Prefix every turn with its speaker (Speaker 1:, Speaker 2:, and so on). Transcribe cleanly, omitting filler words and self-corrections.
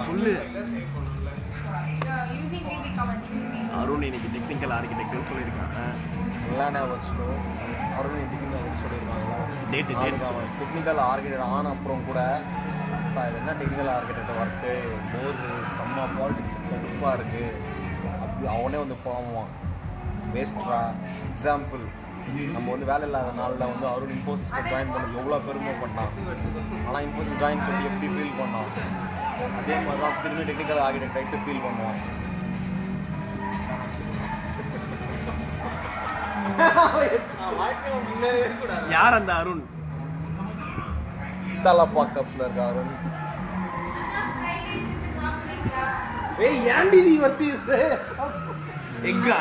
Speaker 1: சொல்லு அருண் இன்னைக்கு டெக்னிக்கல் ஆர்கிடெக்ட்னு சொல்லியிருக்காங்க.
Speaker 2: அருண் டெக்னிக்கல் சொல்லியிருக்காங்களா?
Speaker 1: டெக்னிக்கல்
Speaker 2: ஆர்கிடெக்ட் ஆன அப்புறம் கூட இது என்ன டெக்னிக்கல் ஆர்கிடெக்ட் ஒர்க்கு செம்ம பாலிட்டிக்ஸ் கடுப்பாக இருக்குது அப்படி அவனே வந்து போவான் வேஸ்ட்ரா. எக்ஸாம்பிள், நம்ம வந்து வேலை இல்லாத நாளில் வந்து அருண் இன்ஃபோசிஸில் ஜாயின் பண்ணி எவ்வளோ பெருமை பண்ணான். ஆனால் இன்ஃபோசிஸ் ஜாயின் பண்ணி எப்படி ஃபீல் பண்ணான், அதே மாதிரி தான் திரும்பி டெக்னிக்கல் ஆர்கிடெக்ட் ஆகிட்டு ஃபீல் பண்ணுவான்.
Speaker 1: யார் அந்த அருண்?
Speaker 2: தலப்பாக்கத்தில் இருக்க அருண்.
Speaker 1: ஏய் ஏன்டி நீ வர்த்தி எங்கா